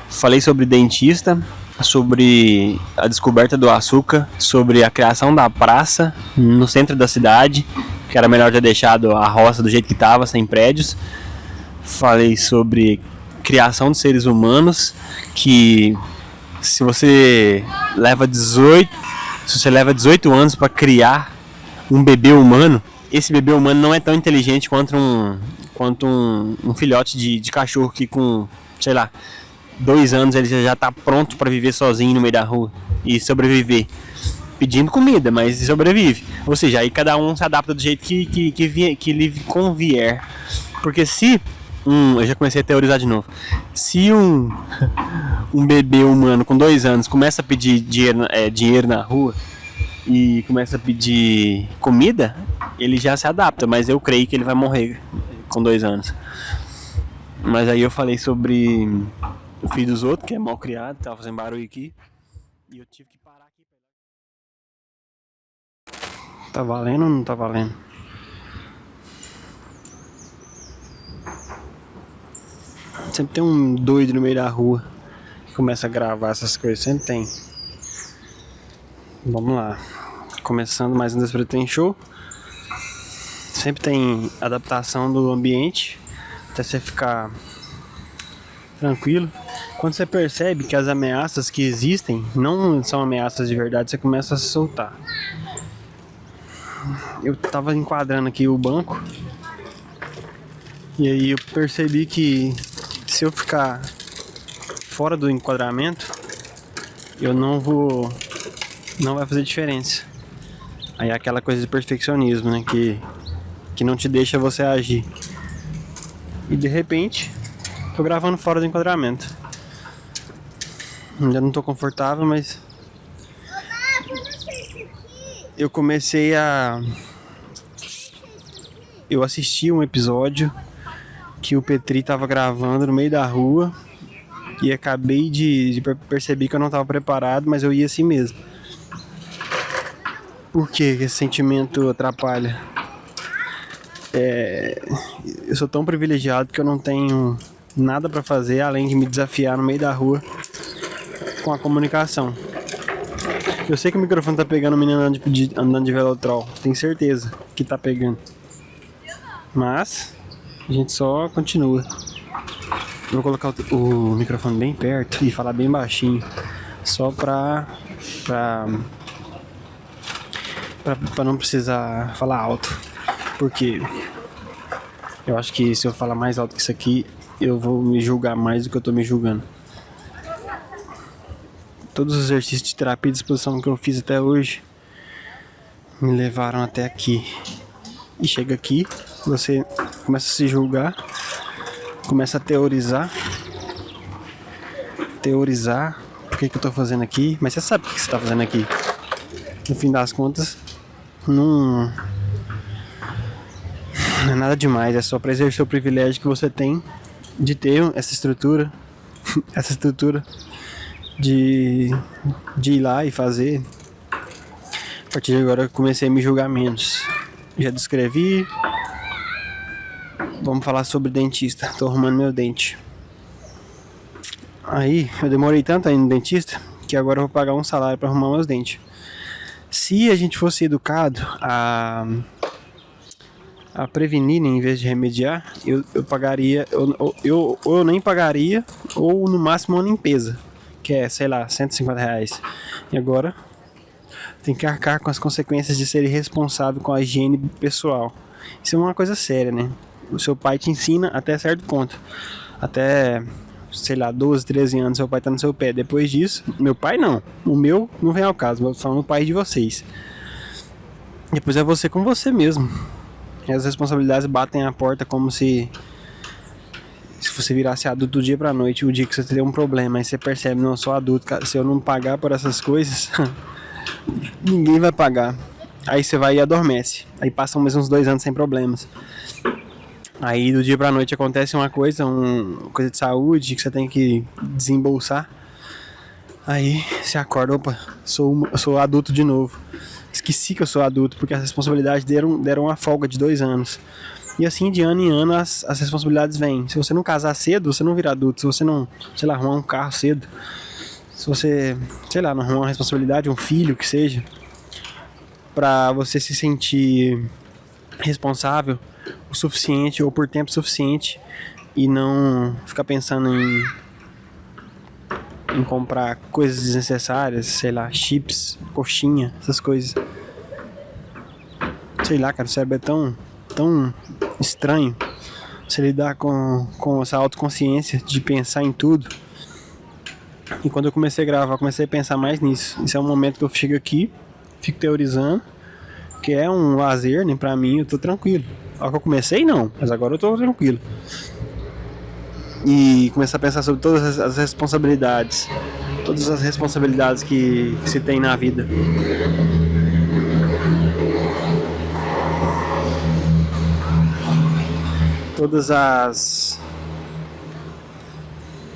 Falei sobre dentista, sobre a descoberta do açúcar, sobre a criação da praça no centro da cidade, que era melhor ter deixado a roça do jeito que estava, sem prédios. Falei sobre criação de seres humanos, que se você leva 18 anos para criar um bebê humano, esse bebê humano não é tão inteligente quanto um filhote de cachorro que com, sei lá, 2 anos ele já está pronto para viver sozinho no meio da rua e sobreviver, pedindo comida, mas sobrevive. Ou seja, aí cada um se adapta do jeito que lhe convier. Porque se eu já comecei a teorizar de novo. Se um bebê humano com 2 anos começa a pedir dinheiro na rua e começa a pedir comida, ele já se adapta, mas eu creio que ele vai morrer com 2 anos. Mas aí eu falei sobre o filho dos outros, que é mal criado, tava fazendo barulho aqui, e eu tive que parar aqui. Tá valendo ou não tá valendo? Sempre tem um doido no meio da rua que começa a gravar essas coisas, sempre tem. Vamos lá, começando mais um Despretem Show. Sempre tem adaptação do ambiente até você ficar tranquilo. Quando você percebe que as ameaças que existem não são ameaças de verdade, você começa a se soltar. Eu tava enquadrando aqui o banco e aí eu percebi que se eu ficar fora do enquadramento, eu não vai fazer diferença. Aí é aquela coisa de perfeccionismo, né, que não te deixa você agir. E de repente tô gravando fora do enquadramento. Ainda não tô confortável, mas eu comecei eu assisti um episódio que o Petri tava gravando no meio da rua e acabei de perceber que eu não tava preparado, mas eu ia assim mesmo. Por que esse sentimento atrapalha? Eu sou tão privilegiado que eu não tenho nada pra fazer além de me desafiar no meio da rua com a comunicação. Eu sei que o microfone tá pegando o menino andando de velotrol, tenho certeza que tá pegando, mas a gente só continua. Eu vou colocar o microfone bem perto e falar bem baixinho, só pra não precisar falar alto, porque eu acho que se eu falar mais alto que isso aqui, eu vou me julgar mais do que eu tô me julgando. Todos os exercícios de terapia e disposição que eu fiz até hoje me levaram até aqui. E chega aqui, você começa a se julgar, começa a teorizar. Por que eu tô fazendo aqui? Mas você sabe o que você tá fazendo aqui. No fim das contas, não é nada demais, é só pra exercer o privilégio que você tem de ter essa estrutura, de ir lá e fazer. A partir de agora eu comecei a me julgar menos. Já descrevi. Vamos falar sobre dentista. Tô arrumando meu dente. Aí eu demorei tanto aí no dentista que agora eu vou pagar um salário para arrumar meus dentes. Se a gente fosse educado a prevenir, né, em vez de remediar, eu pagaria, eu nem pagaria, ou no máximo uma limpeza, que é, sei lá, R$150. E agora tem que arcar com as consequências de ser irresponsável com a higiene pessoal. Isso é uma coisa séria, né? O seu pai te ensina até certo ponto. Até, sei lá, 12, 13 anos seu pai tá no seu pé. Depois disso, meu pai não. O meu não vem ao caso, vou falar no pai de vocês. Depois é você com você mesmo. E as responsabilidades batem à porta como se você virasse adulto do dia pra noite. O dia que você tem um problema, aí você percebe, não, eu sou adulto, cara, se eu não pagar por essas coisas, ninguém vai pagar. Aí você vai e adormece. Aí passam mais uns 2 anos sem problemas. Aí do dia pra noite acontece uma coisa de saúde que você tem que desembolsar. Aí você acorda, opa, sou adulto de novo. esqueci que eu sou adulto, porque as responsabilidades deram uma folga de 2 anos. E assim, de ano em ano, as responsabilidades vêm. Se você não casar cedo, você não vira adulto. Se você não, sei lá, arrumar um carro cedo, se você, sei lá, não arrumar uma responsabilidade, um filho, que seja, pra você se sentir responsável o suficiente ou por tempo suficiente e não ficar pensando em comprar coisas desnecessárias, sei lá, chips, coxinha, essas coisas. Sei lá, cara, o cérebro é tão estranho. Se lidar com essa autoconsciência de pensar em tudo. E quando eu comecei a gravar, comecei a pensar mais nisso. Esse é um momento que eu chego aqui, fico teorizando, que é um lazer, nem pra mim, eu tô tranquilo. A hora que eu comecei, não, mas agora eu tô tranquilo. E começar a pensar sobre todas as responsabilidades. Todas as responsabilidades que se tem na vida. Todas as...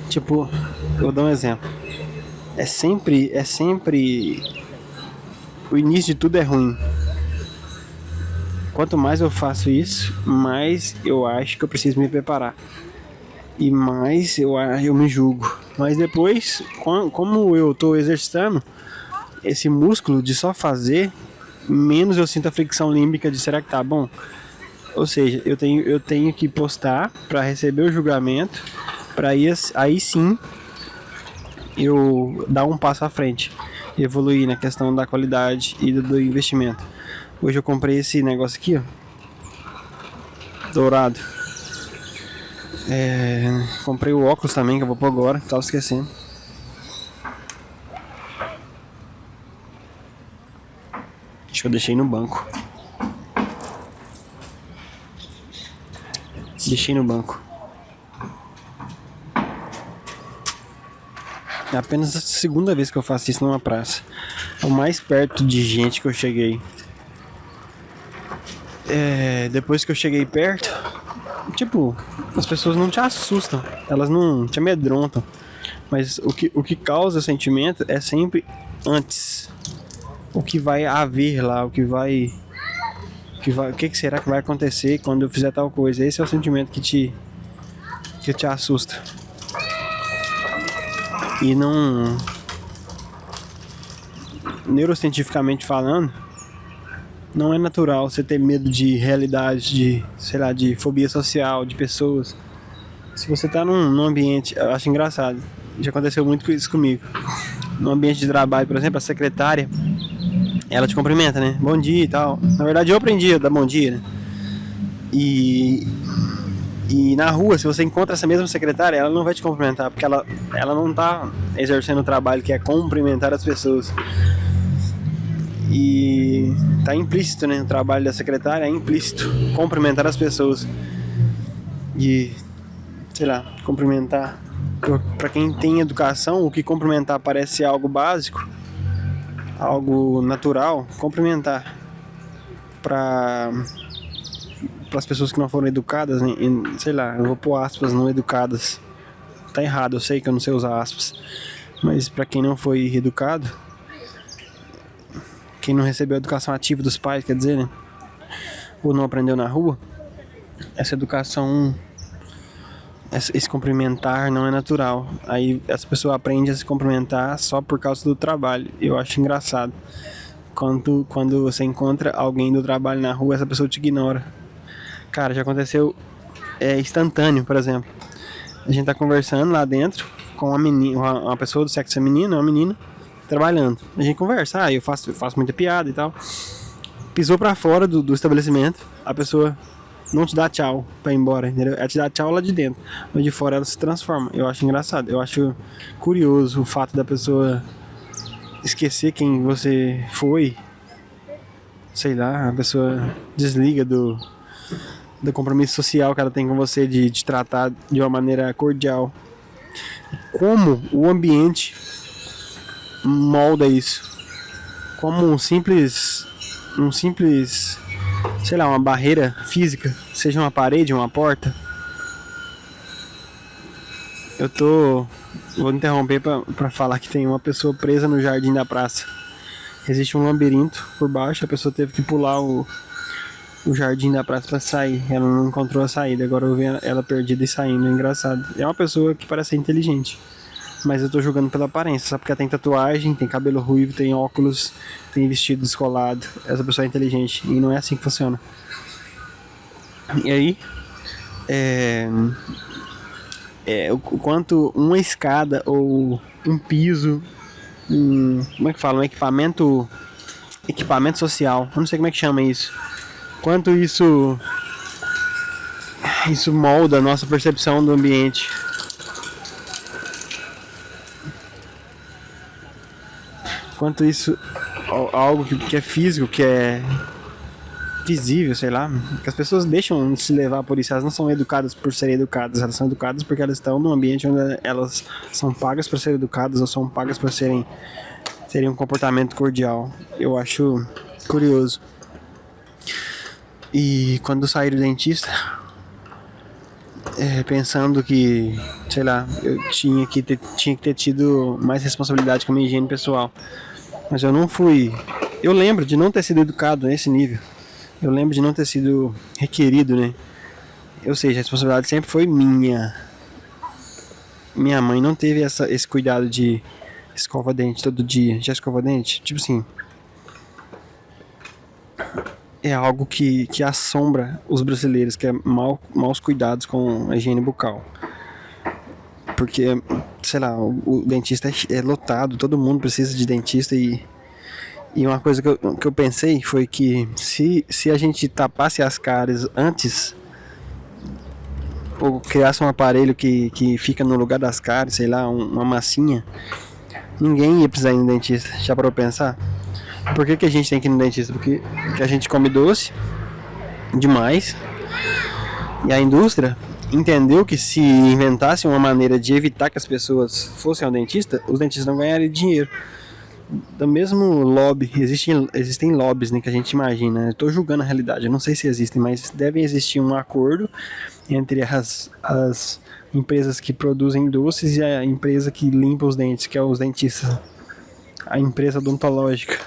Tipo, eu vou dar um exemplo. É sempre... O início de tudo é ruim. Quanto mais eu faço isso, mais eu acho que eu preciso me preparar. E mais eu me julgo. Mas depois, como eu tô exercitando esse músculo de só fazer, menos eu sinto a fricção límbica de será que tá bom? Ou seja, eu tenho que postar para receber o julgamento, para aí sim eu dar um passo à frente, evoluir na questão da qualidade e do investimento. Hoje eu comprei esse negócio aqui, ó, dourado. Comprei o óculos também, que eu vou pôr agora, tava esquecendo. Acho que eu deixei no banco. É apenas a segunda vez que eu faço isso numa praça. É o mais perto de gente que eu cheguei. Depois que eu cheguei perto, tipo, as pessoas não te assustam, elas não te amedrontam. Mas o que causa sentimento é sempre antes. O que vai haver lá, o que será que vai acontecer quando eu fizer tal coisa. Esse é o sentimento que te assusta. E não... Neurocientificamente falando, não é natural você ter medo de realidade, de, sei lá, de fobia social, de pessoas. Se você tá num ambiente... Eu acho engraçado. Já aconteceu muito isso comigo. No ambiente de trabalho, por exemplo, a secretária, ela te cumprimenta, né? Bom dia e tal. Na verdade, eu aprendi a dar bom dia, né? E na rua, se você encontra essa mesma secretária, ela não vai te cumprimentar, porque ela não tá exercendo o trabalho que é cumprimentar as pessoas. E tá implícito, né? O trabalho da secretária é implícito, cumprimentar as pessoas. E, sei lá, cumprimentar. Pra quem tem educação, o que cumprimentar parece algo básico, algo natural, cumprimentar. Para as pessoas que não foram educadas, né? Sei lá, eu vou pôr aspas, não educadas. Tá errado, eu sei que eu não sei usar aspas. Mas para quem não foi educado, quem não recebeu a educação ativa dos pais, quer dizer, né? Ou não aprendeu na rua, essa educação, esse cumprimentar não é natural. Aí essa pessoa aprende a se cumprimentar só por causa do trabalho. Eu acho engraçado. Quando você encontra alguém do trabalho na rua, essa pessoa te ignora. Cara, já aconteceu instantâneo, por exemplo. A gente tá conversando lá dentro com uma pessoa do sexo feminino, uma menina, trabalhando. A gente conversa, eu faço muita piada e tal. Pisou pra fora do estabelecimento, a pessoa não te dá tchau pra ir embora, entendeu? Ela te dá tchau lá de dentro, mas de fora ela se transforma. Eu acho engraçado, eu acho curioso o fato da pessoa esquecer quem você foi. Sei lá, a pessoa desliga do compromisso social que ela tem com você de te tratar de uma maneira cordial. Como o ambiente molda isso. Como um simples, sei lá, uma barreira física, seja uma parede, uma porta. Vou interromper pra falar que tem uma pessoa presa no jardim da praça. Existe um labirinto por baixo, a pessoa teve que pular o jardim da praça pra sair. Ela não encontrou a saída, agora eu vi ela perdida e saindo, é engraçado. É uma pessoa que parece ser inteligente, mas eu tô julgando pela aparência, só porque ela tem tatuagem, tem cabelo ruivo, tem óculos, tem vestido descolado. Essa pessoa é inteligente, e não é assim que funciona. E aí, o quanto uma escada ou um piso, como é que fala? Um equipamento social, eu não sei como é que chama isso. Quanto isso molda a nossa percepção do ambiente. Quanto isso, algo que é físico, que é visível, sei lá, que as pessoas deixam de se levar por isso. Elas não são educadas por serem educadas, elas são educadas porque elas estão num ambiente onde elas são pagas para serem educadas ou são pagas para terem um comportamento cordial. Eu acho curioso. E quando saí do dentista, pensando que, sei lá, eu tinha que ter tido mais responsabilidade com a minha higiene pessoal, mas eu não fui. Eu lembro de não ter sido educado nesse nível. Eu lembro de não ter sido requerido, né? Ou seja, a responsabilidade sempre foi minha. Minha mãe não teve esse cuidado de escova dente todo dia. Já escova dente? Tipo assim, é algo que assombra os brasileiros, que é maus cuidados com a higiene bucal. Porque, sei lá, o dentista é lotado, todo mundo precisa de dentista e uma coisa que eu pensei foi que se a gente tapasse as cáries antes, ou criasse um aparelho que fica no lugar das cáries, sei lá, uma massinha, ninguém ia precisar ir no dentista. Já parou pra pensar? Por que a gente tem que ir no dentista? Porque a gente come doce demais e a indústria entendeu que se inventasse uma maneira de evitar que as pessoas fossem ao dentista, os dentistas não ganhariam dinheiro. Do mesmo lobby, existem lobbies, né, que a gente imagina. Eu estou julgando a realidade, eu não sei se existem, mas deve existir um acordo entre as empresas que produzem doces e a empresa que limpa os dentes, que é os dentistas. A empresa odontológica,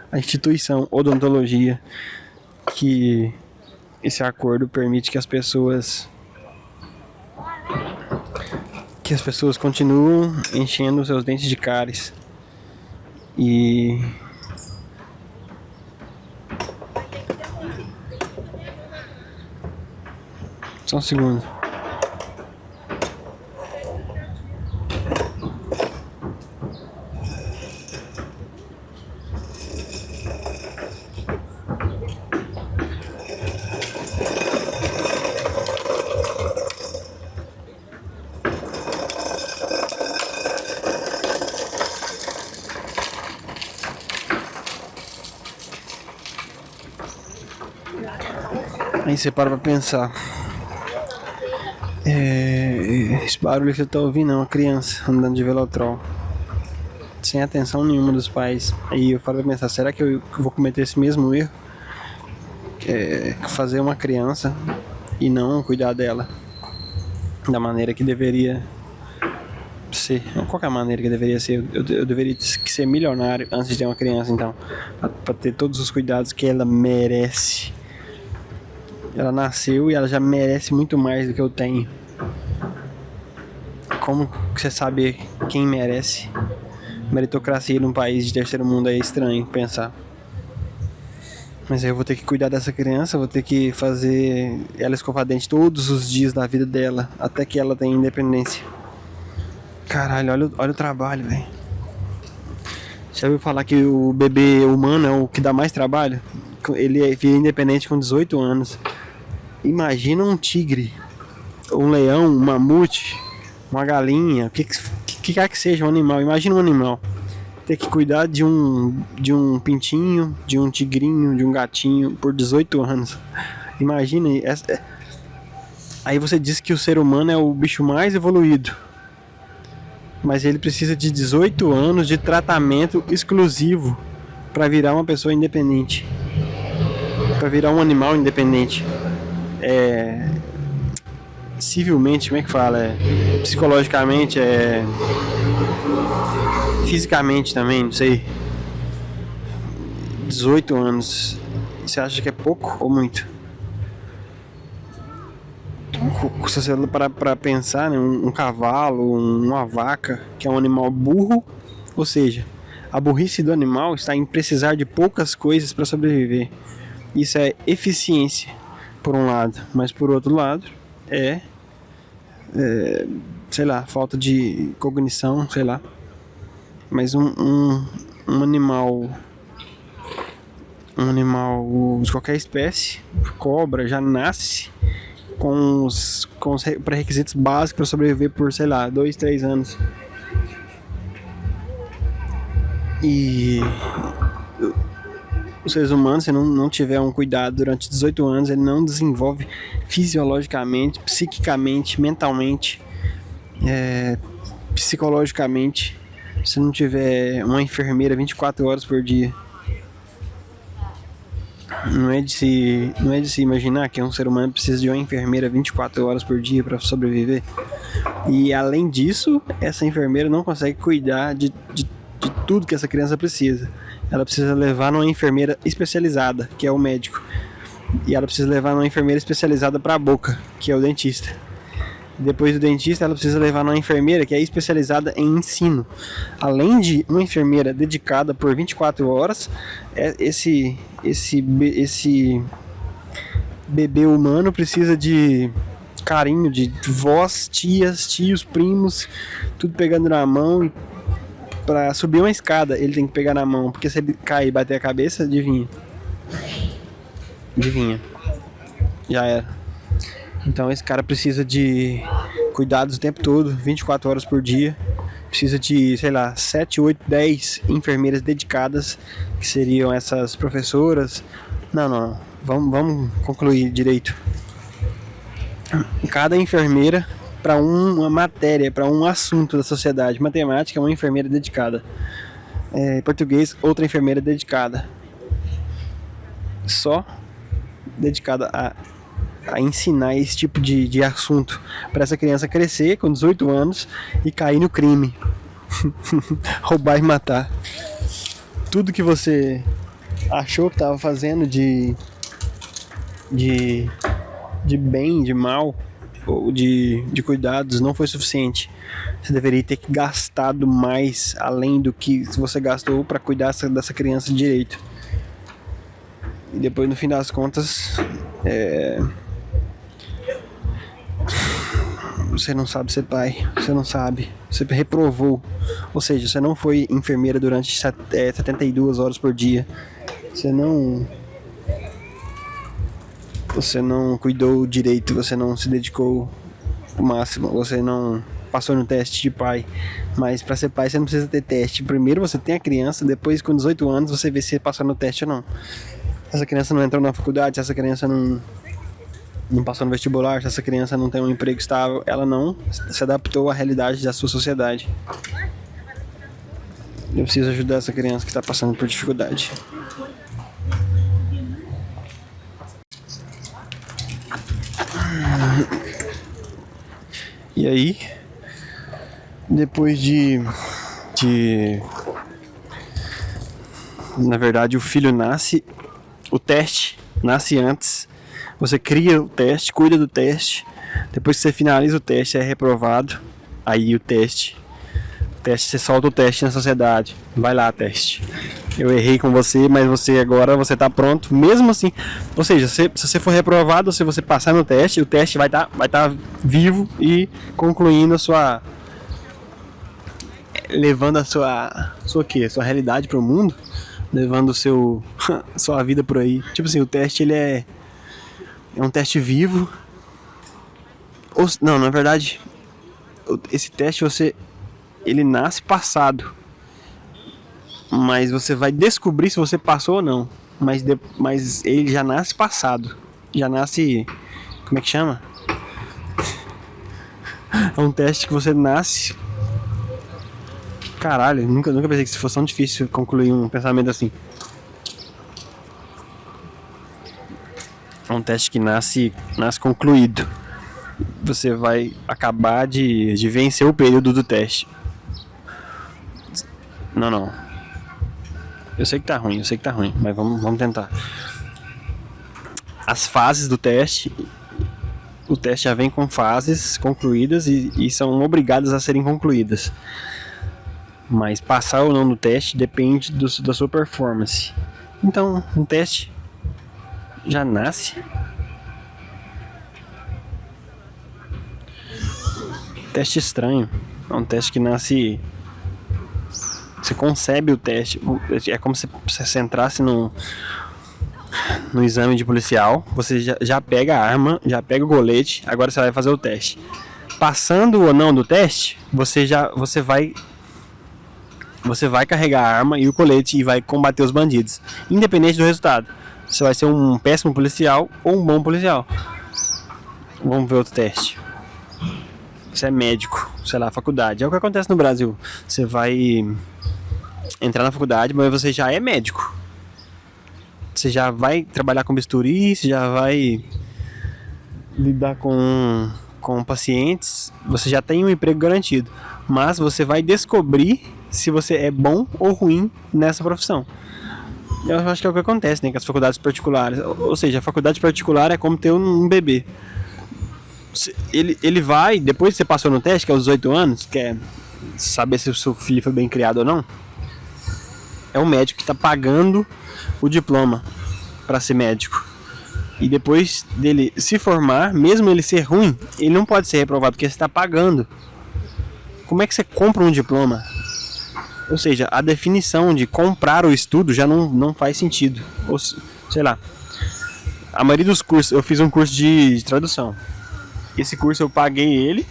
a instituição odontologia, que esse acordo permite que as pessoas continuem enchendo seus dentes de cáries. E só um segundo. Aí você para pra pensar. Esse barulho que você tá ouvindo é uma criança andando de velotrol, sem atenção nenhuma dos pais. Aí eu paro pra pensar, será que eu vou cometer esse mesmo erro? Fazer uma criança e não cuidar dela da maneira que deveria ser. Qual que é a maneira que deveria ser? Eu deveria ser milionário antes de ter uma criança, então, pra ter todos os cuidados que ela merece. Ela nasceu e ela já merece muito mais do que eu tenho. Como você sabe quem merece? Meritocracia num país de terceiro mundo é estranho pensar. Mas aí eu vou ter que cuidar dessa criança, vou ter que fazer ela escovar dente todos os dias da vida dela, até que ela tenha independência. Caralho, olha o trabalho, velho. Já ouviu falar que o bebê humano é o que dá mais trabalho? Ele vira independente com 18 anos. Imagina um tigre, um leão, um mamute, uma galinha, o que quer que seja um animal. Imagina um animal ter que cuidar de um pintinho, de um tigrinho, de um gatinho por 18 anos. Imagina. Aí você diz que o ser humano é o bicho mais evoluído, mas ele precisa de 18 anos de tratamento exclusivo para virar uma pessoa independente, para virar um animal independente. Civilmente, como é que fala? Psicologicamente, fisicamente também, não sei. 18 anos. Você acha que é pouco ou muito? Se você parar pra pensar, né, um cavalo, uma vaca, que é um animal burro, ou seja, a burrice do animal está em precisar de poucas coisas para sobreviver. Isso é eficiência, por um lado, mas por outro lado, sei lá, falta de cognição, sei lá. Mas um animal de qualquer espécie, cobra, já nasce com os pré-requisitos básicos para sobreviver por, sei lá, 2, 3 anos. E os seres humanos, se não tiver um cuidado durante 18 anos, ele não desenvolve fisiologicamente, psiquicamente, mentalmente, psicologicamente, se não tiver uma enfermeira 24 horas por dia. Não é de se imaginar que um ser humano precisa de uma enfermeira 24 horas por dia para sobreviver. E além disso, essa enfermeira não consegue cuidar de tudo que essa criança precisa. Ela precisa levar numa enfermeira especializada, que é o médico. E ela precisa levar numa enfermeira especializada para a boca, que é o dentista. Depois do dentista, ela precisa levar numa enfermeira que é especializada em ensino. Além de uma enfermeira dedicada por 24 horas, esse bebê humano precisa de carinho de vós, tias, tios, primos, tudo pegando na mão. E para subir uma escada, ele tem que pegar na mão, porque se ele cair e bater a cabeça, adivinha. Já era. Então esse cara precisa de cuidados o tempo todo, 24 horas por dia. Precisa de, sei lá, 7, 8, 10 enfermeiras dedicadas, que seriam essas professoras. Não. Vamos concluir direito. Cada enfermeira para uma matéria, para um assunto da sociedade. Matemática, uma enfermeira dedicada. Português, outra enfermeira dedicada. Só dedicada a ensinar esse tipo de assunto para essa criança crescer com 18 anos e cair no crime. Roubar e matar. Tudo que você achou que estava fazendo de bem, de mal ou de cuidados não foi suficiente. Você deveria ter gastado mais além do que você gastou para cuidar dessa criança direito. E depois, no fim das contas, você não sabe ser pai, você não sabe, você reprovou, ou seja, você não foi enfermeira durante 72 horas por dia, você não cuidou direito, você não se dedicou o máximo, você não passou no teste de pai. Mas para ser pai você não precisa ter teste. Primeiro você tem a criança, depois com 18 anos você vê se passou no teste ou não. Se essa criança não entrou na faculdade, se essa criança não passou no vestibular, se essa criança não tem um emprego estável, ela não se adaptou à realidade da sua sociedade. Eu preciso ajudar essa criança que está passando por dificuldade. E aí, depois na verdade, o filho nasce, o teste nasce antes. Você cria o teste, cuida do teste. Depois que você finaliza o teste, é reprovado. Aí o teste, você solta o teste na sociedade. Vai lá, teste. Eu errei com você, mas você tá pronto. Mesmo assim, ou seja, se você for reprovado, se você passar no teste, o teste vai tá vivo e concluindo a sua, levando a sua realidade pro mundo, levando sua vida por aí. Tipo assim, o teste ele é um teste vivo. Não, na verdade, esse teste ele nasce passado, mas você vai descobrir se você passou ou não. Mas ele já nasce passado, já nasce, como é que chama? É um teste que você nasce. Caralho, nunca pensei que fosse tão difícil concluir um pensamento assim. É um teste que nasce concluído. Você vai acabar de vencer o período do teste. Não. Eu sei que tá ruim, mas vamos tentar. As fases do teste, o teste já vem com fases concluídas e são obrigadas a serem concluídas. Mas passar ou não no teste depende da sua performance. Então, um teste já nasce. Teste estranho. É um teste que nasce. Você concebe o teste. É como se você entrasse no exame de policial. Você já pega a arma, já pega o colete. Agora você vai fazer o teste. Passando ou não do teste, você vai carregar a arma e o colete e vai combater os bandidos. Independente do resultado. Você vai ser um péssimo policial ou um bom policial. Vamos ver outro teste. Você é médico, sei lá, faculdade. É o que acontece no Brasil. Você vai entrar na faculdade, mas você já é médico. Você já vai trabalhar com bisturi, você já vai lidar com pacientes. Você já tem um emprego garantido. Mas você vai descobrir se você é bom ou ruim nessa profissão. Eu acho que é o que acontece, né, com as faculdades particulares. Ou seja, a faculdade particular é como ter um bebê. Ele vai, depois que você passou no teste, que é aos 18 anos, que é saber se o seu filho foi bem criado ou não, é o médico que está pagando o diploma para ser médico. E depois dele se formar, mesmo ele ser ruim, ele não pode ser reprovado, porque você está pagando. Como é que você compra um diploma? Ou seja, a definição de comprar o estudo já não faz sentido. Ou sei lá, a maioria dos cursos, eu fiz um curso de tradução. Esse curso eu paguei ele,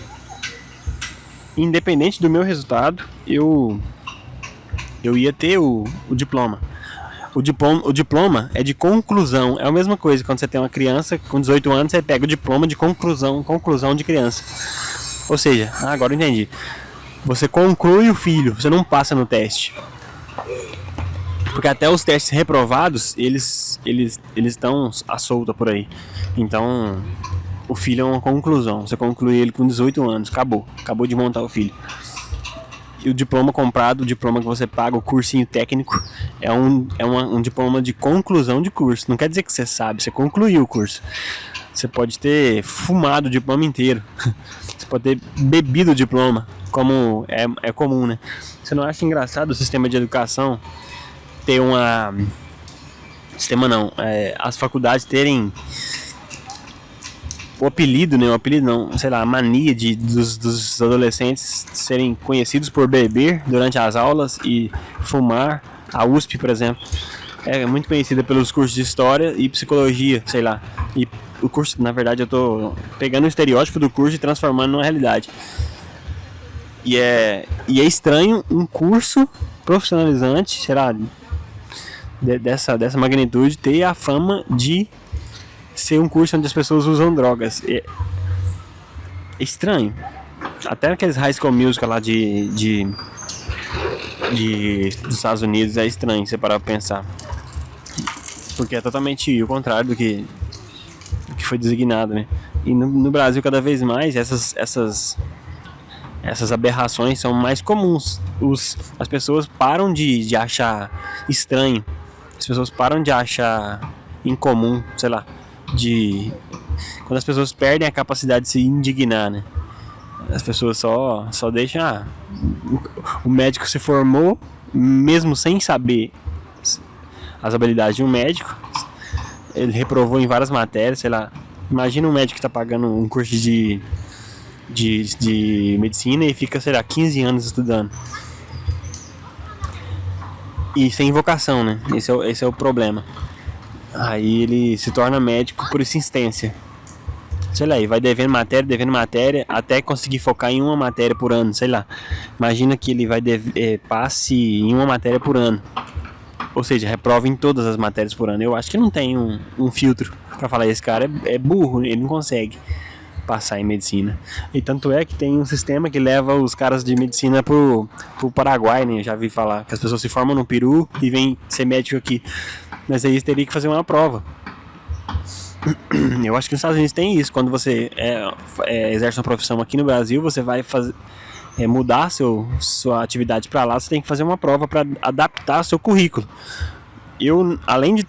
independente do meu resultado, eu ia ter o diploma. O diploma é de conclusão, é a mesma coisa. Quando você tem uma criança com 18 anos, você pega o diploma de conclusão de criança. Ou seja, agora eu entendi. Você conclui o filho, você não passa no teste. Porque até os testes reprovados, eles estão à solta por aí. Então, o filho é uma conclusão. Você conclui ele com 18 anos, acabou de montar o filho. E o diploma comprado, o diploma que você paga, o cursinho técnico, é um diploma de conclusão de curso. Não quer dizer que você sabe, você concluiu o curso. Você pode ter fumado o diploma inteiro. Você pode ter bebido o diploma, como é comum, né? Você não acha engraçado o sistema de educação ter as faculdades terem o apelido, né? O apelido não, sei lá, a mania dos adolescentes serem conhecidos por beber durante as aulas e fumar. A USP, por exemplo, é muito conhecida pelos cursos de História e Psicologia, sei lá. E o curso, na verdade, eu tô pegando o estereótipo do curso e transformando numa realidade. E é estranho um curso profissionalizante, sei lá, dessa magnitude, ter a fama de ser um curso onde as pessoas usam drogas. É estranho. Até aqueles High School Musical lá dos Estados Unidos é estranho você parar pra pensar. Porque é totalmente o contrário do que foi designado, né? E no Brasil, cada vez mais, essas aberrações são mais comuns. As pessoas param de achar estranho. As pessoas param de achar incomum, sei lá. Quando as pessoas perdem a capacidade de se indignar, né? As pessoas só deixam. O médico se formou, mesmo sem saber as habilidades de um médico. Ele reprovou em várias matérias, sei lá. Imagina um médico que está pagando um curso de medicina e fica, sei lá, 15 anos estudando. E sem vocação, né? Esse é o problema. Aí ele se torna médico por insistência. Sei lá, e vai devendo matéria, até conseguir focar em uma matéria por ano, sei lá. Imagina que ele vai passe em uma matéria por ano. Ou seja, reprova em todas as matérias por ano. Eu acho que não tem um filtro pra falar, esse cara é burro, ele não consegue passar em medicina. E tanto é que tem um sistema que leva os caras de medicina pro Paraguai, né? Eu já vi falar que as pessoas se formam no Peru e vêm ser médico aqui. Mas aí você teria que fazer uma prova. Eu acho que nos Estados Unidos tem isso. Quando você exerce uma profissão aqui no Brasil, você vai mudar sua atividade para lá, você tem que fazer uma prova para adaptar seu currículo. Além de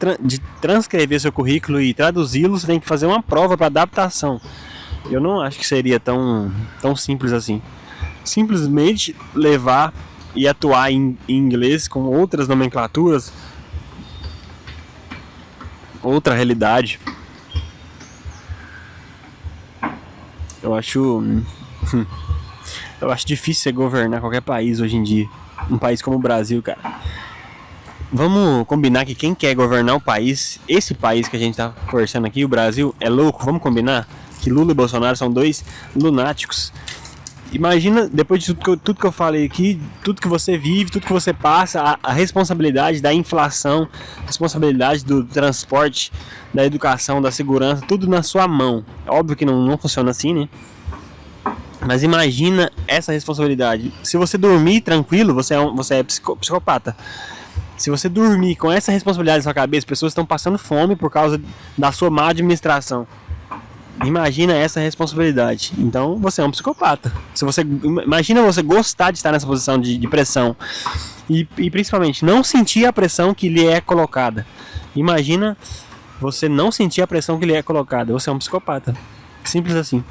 transcrever seu currículo e traduzi-lo, você tem que fazer uma prova para adaptação. Eu não acho que seria tão simples assim. Simplesmente levar e atuar em inglês com outras nomenclaturas, outra realidade. Eu acho difícil você governar qualquer país hoje em dia. Um país como o Brasil, cara. Vamos combinar que quem quer governar o país, esse país que a gente tá conversando aqui, o Brasil, é louco. Vamos combinar que Lula e Bolsonaro são dois lunáticos. Imagina, depois de tudo que eu falei aqui, tudo que você vive, tudo que você passa, a responsabilidade da inflação, a responsabilidade do transporte, da educação, da segurança, tudo na sua mão. É óbvio que não funciona assim, né? Mas imagina essa responsabilidade. Se você dormir tranquilo, você é psicopata. Se você dormir com essa responsabilidade na sua cabeça, pessoas estão passando fome por causa da sua má administração. Imagina essa responsabilidade. Então você é um psicopata. Imagina você gostar de estar nessa posição de pressão e principalmente não sentir a pressão que lhe é colocada. Imagina você não sentir a pressão que lhe é colocada. Você é um psicopata. Simples assim.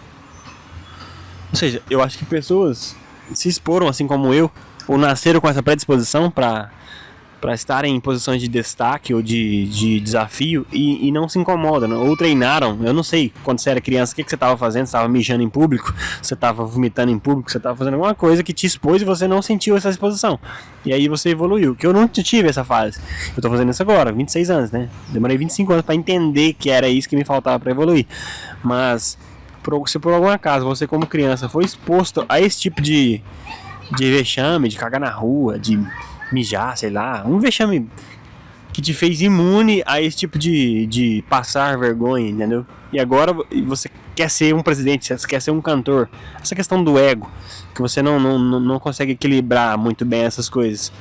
Ou seja, eu acho que pessoas se exporam assim como eu, ou nasceram com essa predisposição para estarem em posições de destaque ou de desafio e não se incomodam, né? Ou treinaram. Eu não sei, quando você era criança, o que você estava fazendo? Você estava mijando em público? Você estava vomitando em público? Você estava fazendo alguma coisa que te expôs e você não sentiu essa exposição. E aí você evoluiu. Que eu não tive essa fase. Eu estou fazendo isso agora, 26 anos, né? Demorei 25 anos para entender que era isso que me faltava para evoluir. Mas se por algum acaso você como criança foi exposto a esse tipo de vexame, de cagar na rua, de mijar, sei lá, um vexame que te fez imune a esse tipo de passar vergonha, entendeu? E agora você quer ser um presidente, você quer ser um cantor. Essa questão do ego, que você não consegue equilibrar muito bem essas coisas.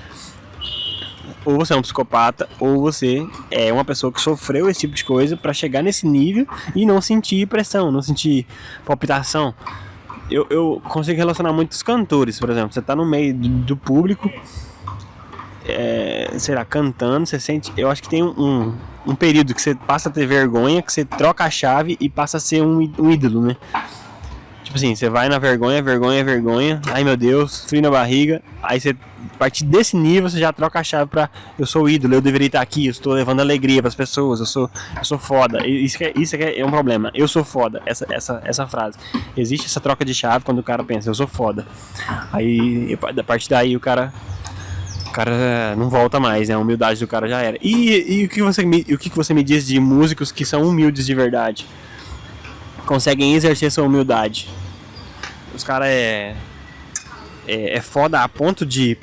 Ou você é um psicopata, ou você é uma pessoa que sofreu esse tipo de coisa para chegar nesse nível e não sentir pressão, não sentir palpitação. Eu consigo relacionar muitos cantores, por exemplo. Você tá no meio do público, sei lá, cantando, você sente. Eu acho que tem um período que você passa a ter vergonha, que você troca a chave e passa a ser um ídolo, né? Tipo assim, você vai na vergonha, ai meu Deus, frio na barriga. Aí você, a partir desse nível, você já troca a chave pra eu sou o ídolo, eu deveria estar aqui, eu estou levando alegria pras pessoas, eu sou foda. Isso é um problema, eu sou foda, essa frase. Existe essa troca de chave quando o cara pensa, eu sou foda. Aí, a partir daí, o cara não volta mais, né? A humildade do cara já era. E o que você me diz de músicos que são humildes de verdade? Conseguem exercer sua humildade. Os caras é foda a ponto de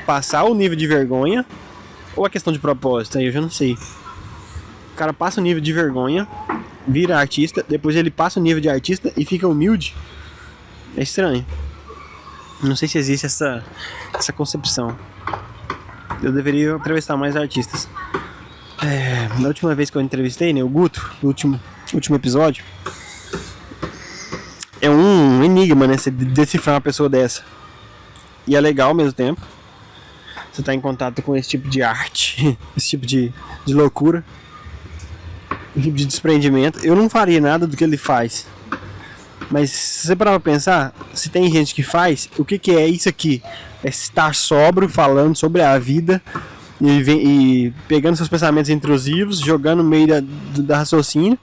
passar o nível de vergonha, ou a questão de propósito, aí eu já não sei. O cara passa o nível de vergonha, vira artista, depois ele passa o nível de artista e fica humilde. É estranho. Não sei se existe essa concepção. Eu deveria entrevistar mais artistas. Na última vez que eu entrevistei, né, o Guto, no último episódio, é um enigma, né, você decifrar uma pessoa dessa. E é legal ao mesmo tempo. Você tá em contato com esse tipo de arte, esse tipo de loucura, esse tipo de desprendimento. Eu não faria nada do que ele faz. Mas se você parar pra pensar, se tem gente que faz, o que é isso aqui? É estar sóbrio, falando sobre a vida e pegando seus pensamentos intrusivos, jogando no meio da raciocínio.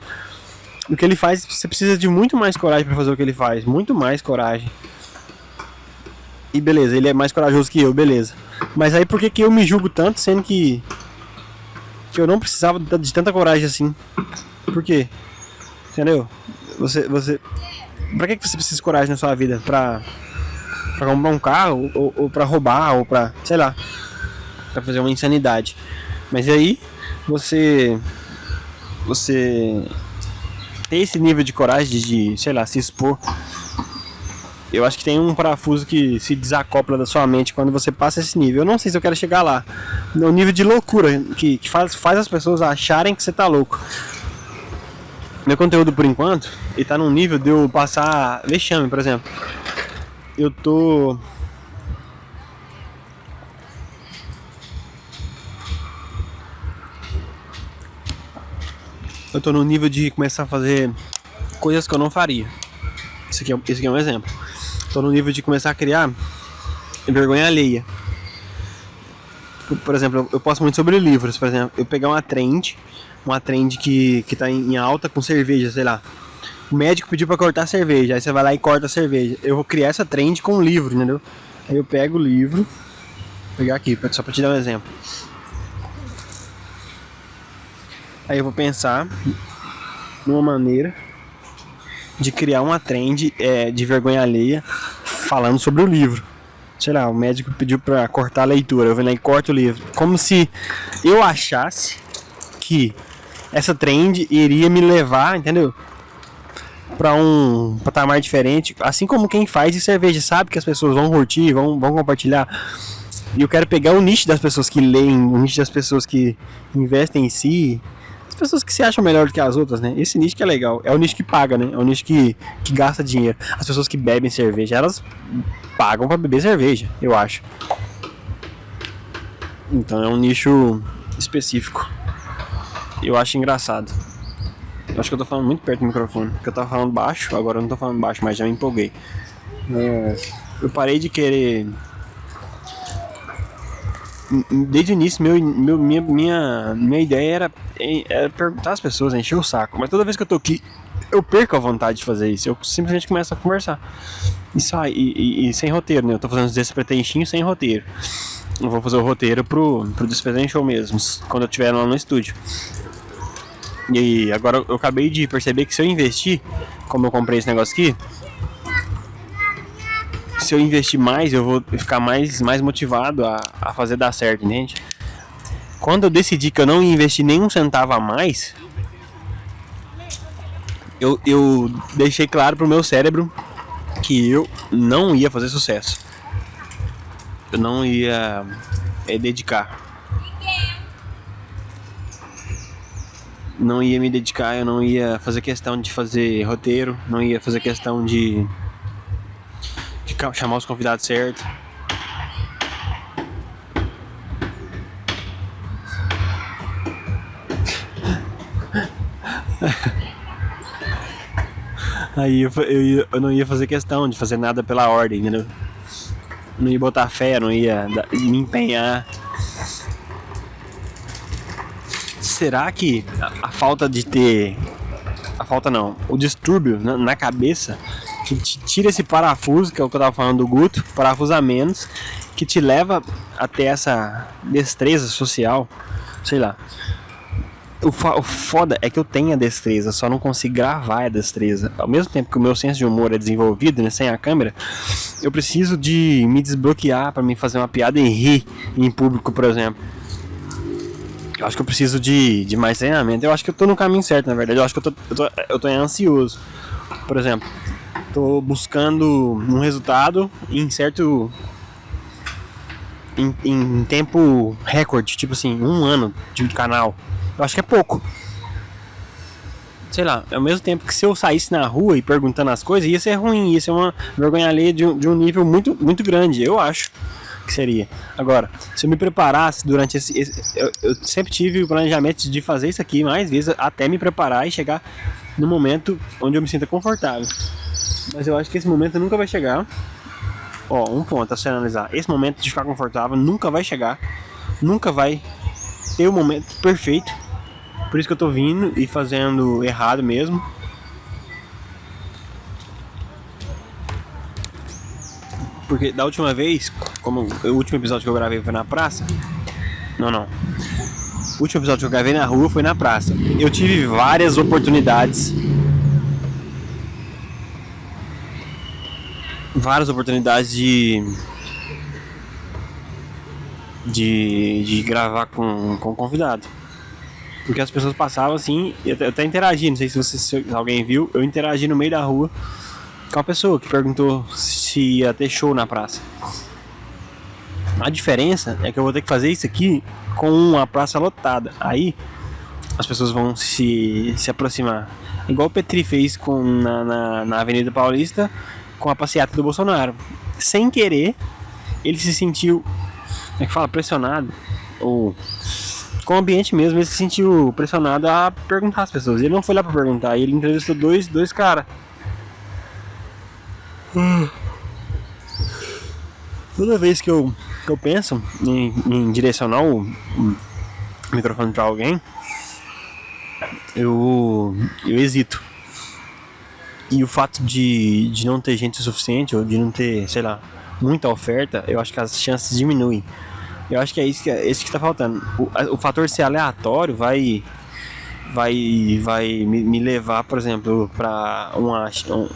O que ele faz, você precisa de muito mais coragem pra fazer o que ele faz. Muito mais coragem. E beleza, ele é mais corajoso que eu, beleza. Mas aí por que eu me julgo tanto, sendo que eu não precisava de tanta coragem assim? Por quê? Entendeu? Pra que você precisa de coragem na sua vida? Pra comprar um carro? Ou pra roubar? Ou pra, sei lá, pra fazer uma insanidade. Mas aí, você ter esse nível de coragem de, sei lá, se expor. Eu acho que tem um parafuso que se desacopla da sua mente quando você passa esse nível. Eu não sei se eu quero chegar lá. No nível de loucura que faz as pessoas acharem que você tá louco. Meu conteúdo, por enquanto, ele tá num nível de eu passar vexame, por exemplo. eu tô... Eu tô no nível de começar a fazer coisas que eu não faria. Esse aqui é um exemplo. Tô no nível de começar a criar vergonha alheia. Por exemplo, eu posto muito sobre livros, por exemplo. Eu pegar uma trend que tá em alta com cerveja, sei lá. O médico pediu pra cortar a cerveja, aí você vai lá e corta a cerveja. Eu vou criar essa trend com um livro, entendeu? Aí eu pego o livro, vou pegar aqui, só pra te dar um exemplo. Aí eu vou pensar numa maneira de criar uma trend de vergonha alheia falando sobre o livro. Sei lá, o médico pediu pra cortar a leitura, eu vou lá e corto o livro. Como se eu achasse que essa trend iria me levar, entendeu? Pra um patamar diferente. Assim como quem faz de cerveja sabe que as pessoas vão curtir, vão compartilhar. E eu quero pegar o nicho das pessoas que leem, o nicho das pessoas que investem em si. As pessoas que se acham melhor do que as outras, né? Esse nicho que é legal. É o nicho que paga, né? É o nicho que gasta dinheiro. As pessoas que bebem cerveja, elas pagam pra beber cerveja, eu acho. Então é um nicho específico. Eu acho engraçado. Eu acho que eu tô falando muito perto do microfone. Porque eu tava falando baixo, agora eu não tô falando baixo, mas já me empolguei. Eu parei de querer... Desde o início, minha ideia era perguntar às pessoas, encher o saco. Mas toda vez que eu tô aqui, eu perco a vontade de fazer isso. Eu simplesmente começo a conversar. E sem roteiro, né? Eu tô fazendo os despretentinhos sem roteiro. Eu vou fazer o roteiro pro Despretém Show mesmo, quando eu estiver lá no estúdio. E agora eu acabei de perceber que se eu investir, como eu comprei esse negócio aqui, se eu investir mais, eu vou ficar mais motivado a fazer dar certo, entende? Quando eu decidi que eu não ia investir nenhum centavo a mais, eu deixei claro pro meu cérebro que eu não ia fazer sucesso. Eu não ia dedicar. Não ia me dedicar, eu não ia fazer questão de fazer roteiro, não ia fazer questão de chamar os convidados certos. Aí eu não ia fazer questão de fazer nada pela ordem, entendeu? Não ia botar fé, não ia me empenhar. Será que a falta de ter... A falta não, o distúrbio na cabeça que te tira esse parafuso, que é o que eu tava falando do Guto, parafuso a menos, que te leva até essa destreza social, sei lá. O foda é que eu tenho a destreza, só não consigo gravar a destreza. Ao mesmo tempo que o meu senso de humor é desenvolvido, né, sem a câmera, eu preciso de me desbloquear pra mim fazer uma piada e rir em público, por exemplo. Eu acho que eu preciso de mais treinamento. Eu acho que eu tô no caminho certo, na verdade. Eu acho que eu tô ansioso. Por exemplo, tô buscando um resultado em certo... Em tempo recorde, tipo assim, 1 ano de canal. Eu acho que é pouco. Sei lá, ao mesmo tempo que se eu saísse na rua e perguntando as coisas, ia ser ruim, ia ser uma vergonha alheia de um nível muito, muito grande, eu acho que seria. Agora, se eu me preparasse durante eu sempre tive o planejamento de fazer isso aqui mais vezes, até me preparar e chegar no momento onde eu me sinta confortável. Mas eu acho que esse momento nunca vai chegar. Ó, um ponto a se analisar. Esse momento de ficar confortável nunca vai chegar. Nunca vai ter o momento perfeito. Por isso que eu tô vindo e fazendo errado mesmo. Porque da última vez, como o último episódio que eu gravei foi na praça. Não. O último episódio que eu gravei na rua foi na praça. Eu tive várias oportunidades. De gravar com convidado. Porque as pessoas passavam assim, eu até interagi, não sei se alguém viu, eu interagi no meio da rua com uma pessoa que perguntou se ia ter show na praça. A diferença é que eu vou ter que fazer isso aqui com uma praça lotada. Aí as pessoas vão se aproximar. Igual o Petri fez na Avenida Paulista com a passeata do Bolsonaro. sem querer, ele se sentiu, como é que fala, pressionado, ou com o ambiente mesmo, ele se sentiu pressionado a perguntar às pessoas. Ele não foi lá pra perguntar, ele entrevistou dois caras. Toda vez que eu penso em direcionar o microfone pra alguém, eu hesito. E o fato de não ter gente o suficiente, ou de não ter, sei lá, muita oferta, eu acho que as chances diminuem. Eu acho que é isso que tá faltando. O fator ser aleatório vai me levar, por exemplo, para um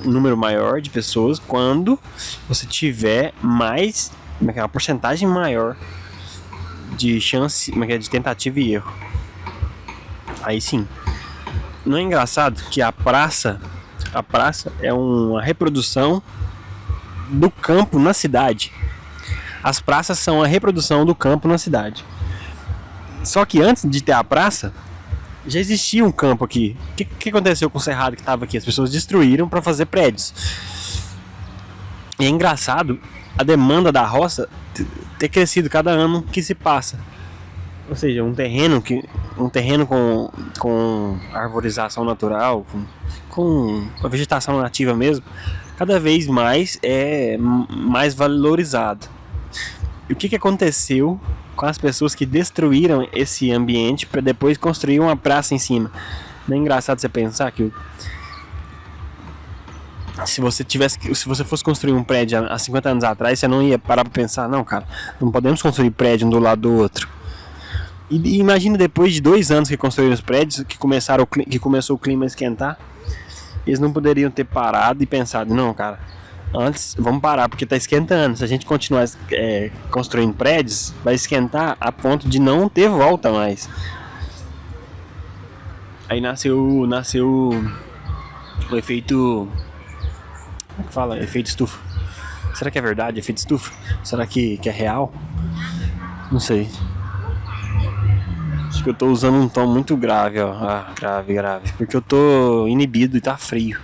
número maior de pessoas quando você tiver mais, uma porcentagem maior de chance, de tentativa e erro. Aí sim. Não é engraçado que a praça é uma reprodução do campo na cidade. As praças são a reprodução do campo na cidade. Só que antes de ter a praça, já existia um campo aqui. O que aconteceu com o cerrado que estava aqui? As pessoas destruíram para fazer prédios. E é engraçado a demanda da roça ter crescido cada ano que se passa. Ou seja, um terreno com arborização natural, com a vegetação nativa mesmo, cada vez mais é mais valorizado. E o que aconteceu com as pessoas que destruíram esse ambiente para depois construir uma praça em cima? Não é engraçado você pensar que se você fosse construir um prédio há 50 anos atrás, você não ia parar para pensar, não, cara, não podemos construir prédio um do lado do outro. E imagina depois de 2 anos que construíram os prédios, que começou o clima a esquentar, eles não poderiam ter parado e pensado, não, cara, antes vamos parar porque está esquentando. Se a gente continuar construindo prédios, vai esquentar a ponto de não ter volta mais. Aí nasceu o efeito, como é que fala? Efeito estufa. Será que é verdade, efeito estufa? Será que é real? Não sei. Acho que eu tô usando um tom muito grave, ó. Grave. Porque eu tô inibido e tá frio.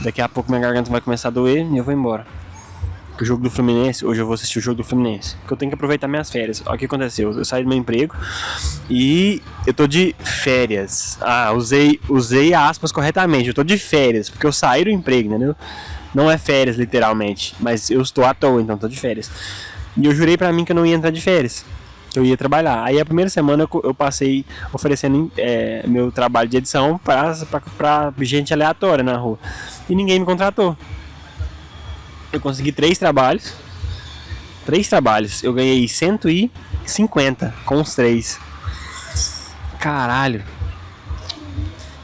Daqui a pouco minha garganta vai começar a doer e eu vou embora. O jogo do Fluminense, hoje eu vou assistir o jogo do Fluminense. Porque eu tenho que aproveitar minhas férias. Olha o que aconteceu. Eu saí do meu emprego e eu tô de férias. Usei aspas corretamente. Eu tô de férias, porque eu saí do emprego, entendeu? Não é férias, literalmente. Mas eu estou à toa, então tô de férias. E eu jurei pra mim que eu não ia entrar de férias. Eu ia trabalhar. Aí a primeira semana eu passei oferecendo meu trabalho de edição pra gente aleatória na rua. E ninguém me contratou. Eu consegui 3 trabalhos. Eu ganhei 150 com os 3. Caralho.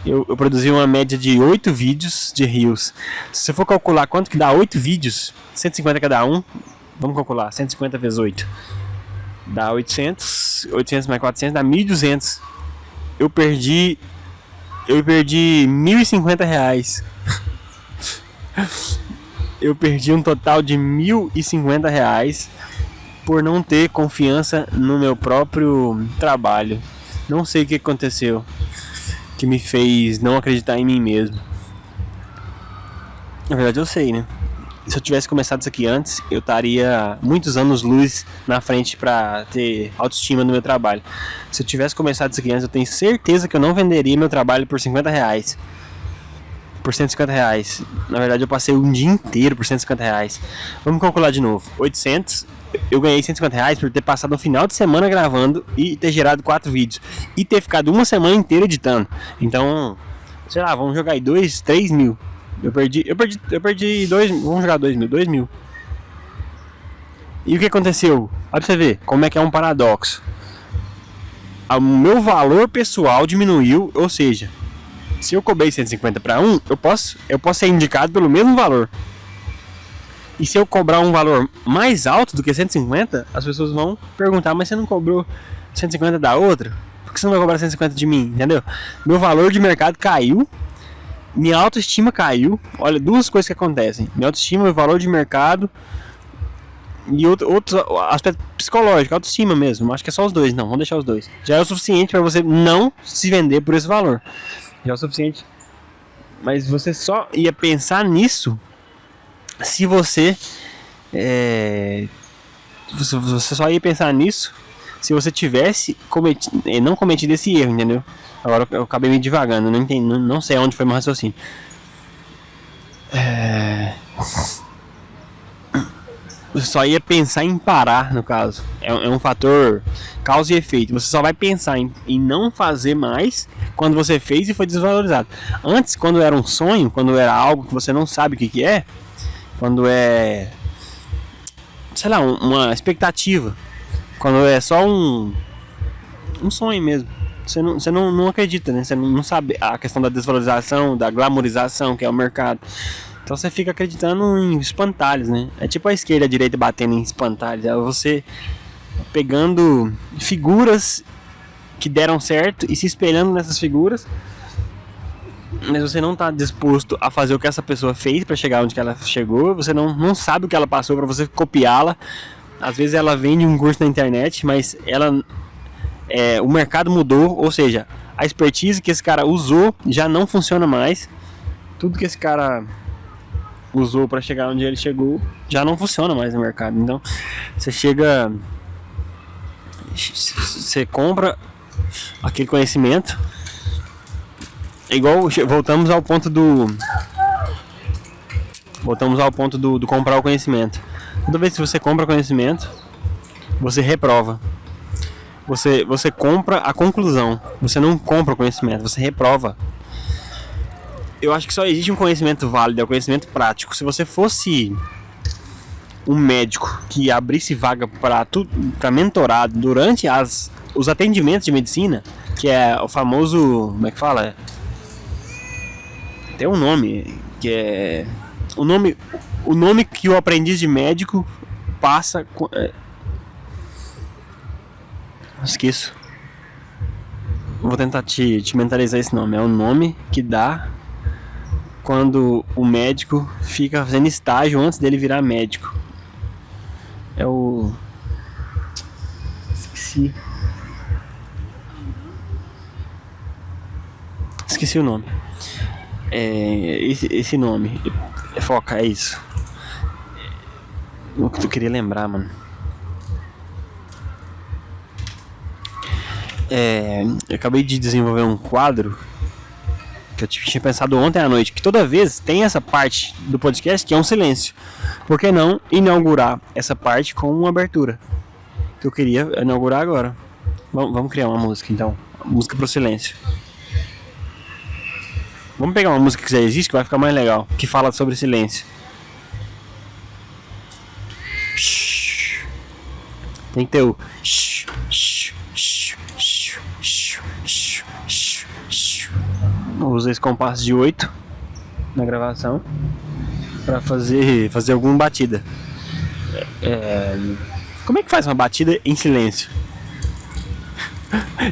Eu produzi uma média de 8 vídeos de Reels. Se você for calcular quanto que dá 8 vídeos, 150 cada um, vamos calcular, 150 vezes 8. Dá 800 mais 400 dá 1.200. Eu perdi R$1.050. Eu perdi um total de R$1.050 por não ter confiança no meu próprio trabalho. Não sei o que aconteceu que me fez não acreditar em mim mesmo. Na verdade eu sei, né? Se eu tivesse começado isso aqui antes, eu estaria muitos anos luz na frente para ter autoestima no meu trabalho. Se eu tivesse começado isso aqui antes, eu tenho certeza que eu não venderia meu trabalho por R$50. Por R$150. Na verdade, eu passei um dia inteiro por R$150. Vamos calcular de novo. 800, eu ganhei R$150 por ter passado um final de semana gravando e ter gerado 4 vídeos. E ter ficado uma semana inteira editando. Então, sei lá, vamos jogar aí 3 mil. Eu perdi 2 mil. Vamos jogar 2 mil. 2 mil. E o que aconteceu? Olha pra você ver como é que é um paradoxo. O meu valor pessoal diminuiu, ou seja, se eu cobrei 150 para um, eu posso ser indicado pelo mesmo valor. E se eu cobrar um valor mais alto do que 150, as pessoas vão perguntar, mas você não cobrou 150 da outra? Por que você não vai cobrar 150 de mim? Entendeu? Meu valor de mercado caiu. Minha autoestima caiu. Olha, 2 coisas que acontecem. Minha autoestima, meu valor de mercado e outro aspecto psicológico, autoestima mesmo. Acho que é só os 2, não, vamos deixar os 2. Já é o suficiente para você não se vender por esse valor. Já é o suficiente. Mas você só ia pensar nisso se você você só ia pensar nisso se você tivesse não cometido esse erro, entendeu? Agora eu acabei me divagando, não entendi, não sei onde foi meu raciocínio. Você só ia pensar em parar, no caso. É um fator causa e efeito. Você só vai pensar em não fazer mais quando você fez e foi desvalorizado. Antes, quando era um sonho, quando era algo que você não sabe o que é, quando é, sei lá, uma expectativa, quando é só um sonho mesmo. Você não acredita, né? Você não sabe a questão da desvalorização, da glamorização que é o mercado. Então você fica acreditando em espantalhos, né? É tipo a esquerda e a direita batendo em espantalhos. É você pegando figuras que deram certo e se espelhando nessas figuras, mas você não está disposto a fazer o que essa pessoa fez para chegar onde que ela chegou. Você não sabe o que ela passou para você copiá-la. Às vezes ela vende um curso na internet, mas o mercado mudou, ou seja, a expertise que esse cara usou já não funciona mais. Tudo que esse cara usou para chegar onde ele chegou já não funciona mais no mercado. Então você compra aquele conhecimento, igual voltamos ao ponto do comprar o conhecimento. Toda vez que você compra conhecimento, você reprova. Você compra a conclusão. Você não compra o conhecimento, você reprova. Eu acho que só existe um conhecimento válido, é o conhecimento prático. Se você fosse um médico que abrisse vaga para mentorado durante os atendimentos de medicina, que é o famoso, como é que fala? Tem um nome, que é o nome que o aprendiz de médico passa, esqueço. Vou tentar te mentalizar esse nome. É o nome que dá quando o médico fica fazendo estágio antes dele virar médico. É o... Esqueci o nome. Esse nome. Foca, é isso. O que tu queria lembrar, mano. Eu acabei de desenvolver um quadro que eu tinha pensado ontem à noite, que toda vez tem essa parte do podcast que é um silêncio. Por que não inaugurar essa parte com uma abertura? Que eu queria inaugurar agora. Vamos criar uma música então. Música pro silêncio. Vamos pegar uma música que já existe, que vai ficar mais legal, que fala sobre silêncio. Tem que ter o... Eu usei esse compasso de 8 na gravação para fazer alguma batida. Como é que faz uma batida em silêncio?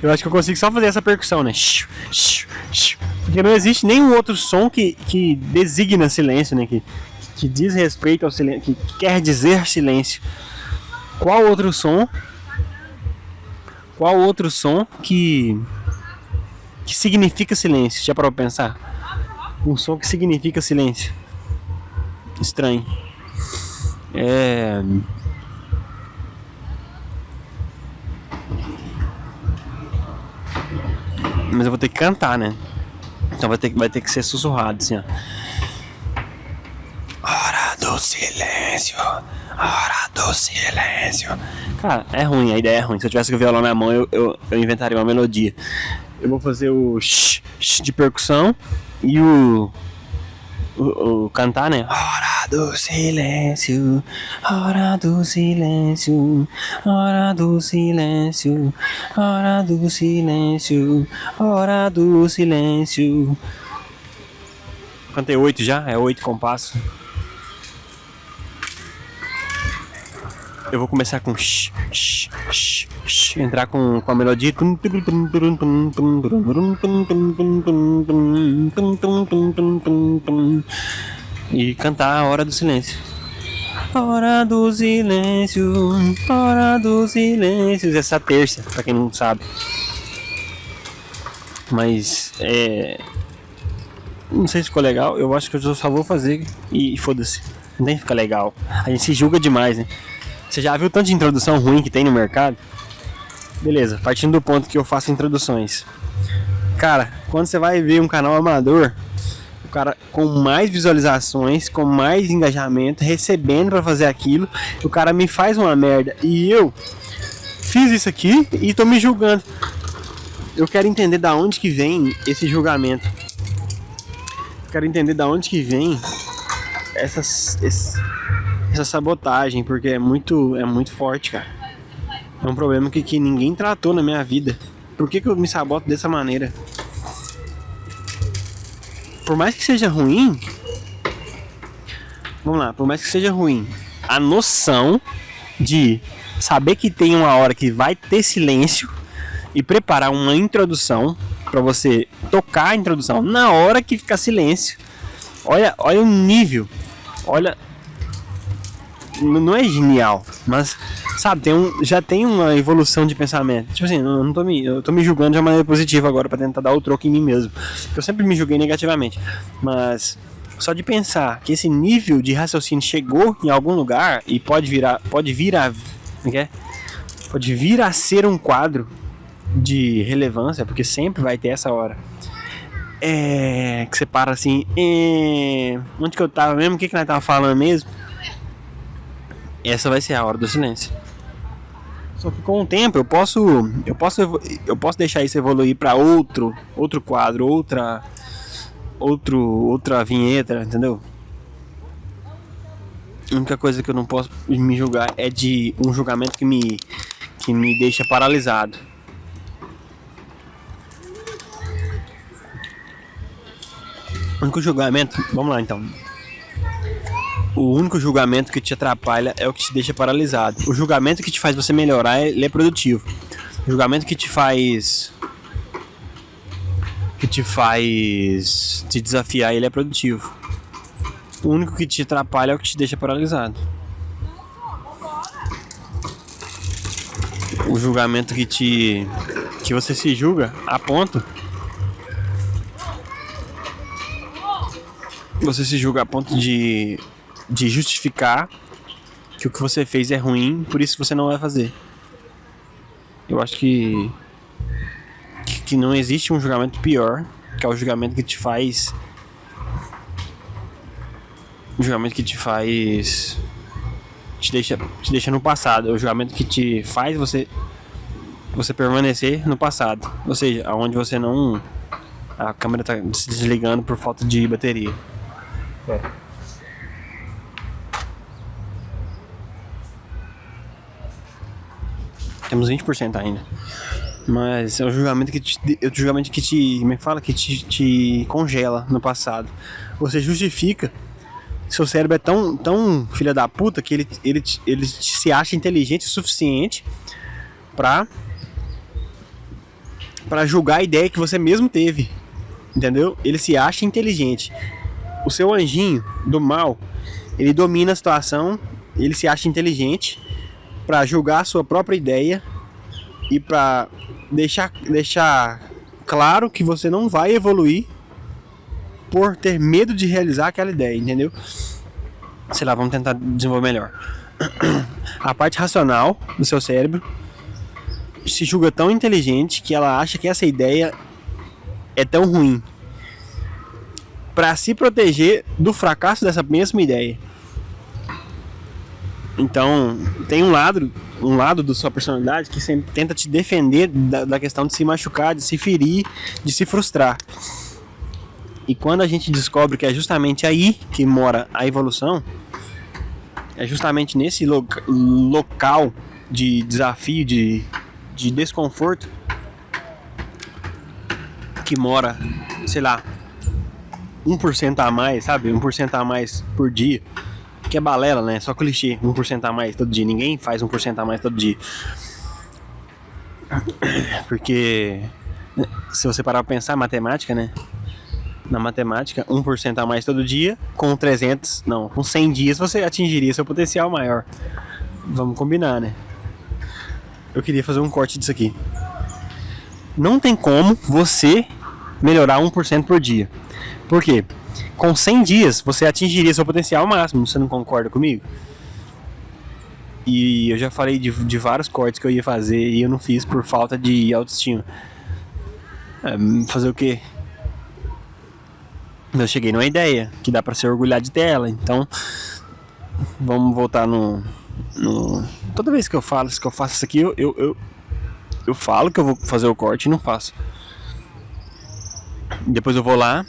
Eu acho que eu consigo só fazer essa percussão, né? Porque não existe nenhum outro som que designa silêncio, né? Que diz respeito ao silêncio, que quer dizer silêncio. Qual outro som que significa silêncio? Já parou pra pensar? Um som que significa silêncio. Estranho. Mas eu vou ter que cantar, né? Então vai ter que ser sussurrado, assim, ó. Hora do silêncio. Hora do silêncio. Cara, é ruim, a ideia é ruim. Se eu tivesse com o violão na mão, eu inventaria uma melodia. Eu vou fazer o sh de percussão e o cantar, né? Hora do silêncio, hora do silêncio, hora do silêncio, hora do silêncio, hora do silêncio. Cantei 8 já? É 8 compassos. Eu vou começar com entrar com a melodia e cantar a hora do silêncio. Hora do silêncio, hora do silêncio. Essa terça, pra quem não sabe. Mas não sei se ficou legal. Eu acho que eu só vou fazer e foda-se. Não tem que ficar legal. A gente se julga demais, né? Você já viu tanto de introdução ruim que tem no mercado? Beleza, partindo do ponto que eu faço introduções. Cara, quando você vai ver um canal amador, o cara com mais visualizações, com mais engajamento, recebendo pra fazer aquilo, o cara me faz uma merda e eu fiz isso aqui e tô me julgando. Eu quero entender da onde que vem esse julgamento. Eu quero entender da onde que vem essa sabotagem, porque é muito forte, cara. É um problema que ninguém tratou na minha vida. Por que eu me saboto dessa maneira? Por mais que seja ruim, vamos lá, por mais que seja ruim, a noção de saber que tem uma hora que vai ter silêncio e preparar uma introdução para você tocar a introdução na hora que ficar silêncio. Olha o nível. Olha, não é genial, mas sabe, já tem uma evolução de pensamento. Tipo assim, eu tô me julgando de uma maneira positiva agora para tentar dar o troco em mim mesmo. Eu sempre me julguei negativamente, mas só de pensar que esse nível de raciocínio chegou em algum lugar e pode vir a ser um quadro de relevância, porque sempre vai ter essa hora. Que você para assim, onde que eu tava mesmo? O que nós tava falando mesmo? Essa vai ser a hora do silêncio. Só que com o tempo eu posso deixar isso evoluir para outro quadro, outra vinheta, entendeu? A única coisa que eu não posso me julgar é de um julgamento que me deixa paralisado. O único julgamento, vamos lá então. O único julgamento que te atrapalha é o que te deixa paralisado. O julgamento que te faz você melhorar, ele é produtivo. O julgamento que te faz te desafiar, ele é produtivo. O único que te atrapalha é o que te deixa paralisado. O julgamento que você se julga a ponto de justificar que o que você fez é ruim, por isso você não vai fazer. Eu acho que não existe um julgamento pior, que é o julgamento que te faz te deixa no passado. É o julgamento que te faz você permanecer no passado, ou seja, aonde você não, a câmera tá se desligando por falta de bateria. Temos 20% ainda. Mas é um julgamento que te como é que fala? Que te congela no passado. Você justifica. Seu cérebro é tão filha da puta que ele se acha inteligente o suficiente pra julgar a ideia que você mesmo teve. Entendeu? Ele se acha inteligente. O seu anjinho do mal, ele domina a situação, ele se acha inteligente pra julgar a sua própria ideia e pra deixar claro que você não vai evoluir por ter medo de realizar aquela ideia, entendeu? Sei lá, vamos tentar desenvolver melhor. A parte racional do seu cérebro se julga tão inteligente que ela acha que essa ideia é tão ruim para se proteger do fracasso dessa mesma ideia. Então, tem um lado da sua personalidade que sempre tenta te defender da questão de se machucar, de se ferir, de se frustrar. E quando a gente descobre que é justamente aí que mora a evolução, é justamente nesse local de desafio, de desconforto, que mora, sei lá, 1% a mais, sabe? 1% a mais por dia. Que é balela, né? Só clichê. 1% a mais todo dia. Ninguém faz 1% a mais todo dia. Porque se você parar pra pensar, matemática, né? Na matemática, 1% a mais todo dia, com 100 dias você atingiria seu potencial maior. Vamos combinar, né? Eu queria fazer um corte disso aqui. Não tem como você melhorar 1% por dia. Por quê? Com 100 dias você atingiria seu potencial máximo, você não concorda comigo? E eu já falei de vários cortes que eu ia fazer e eu não fiz por falta de autoestima. Fazer o quê? Eu cheguei numa ideia que dá pra se orgulhar de tela, então vamos voltar no. Toda vez que eu faço isso aqui, eu falo que eu vou fazer o corte e não faço. Depois eu vou lá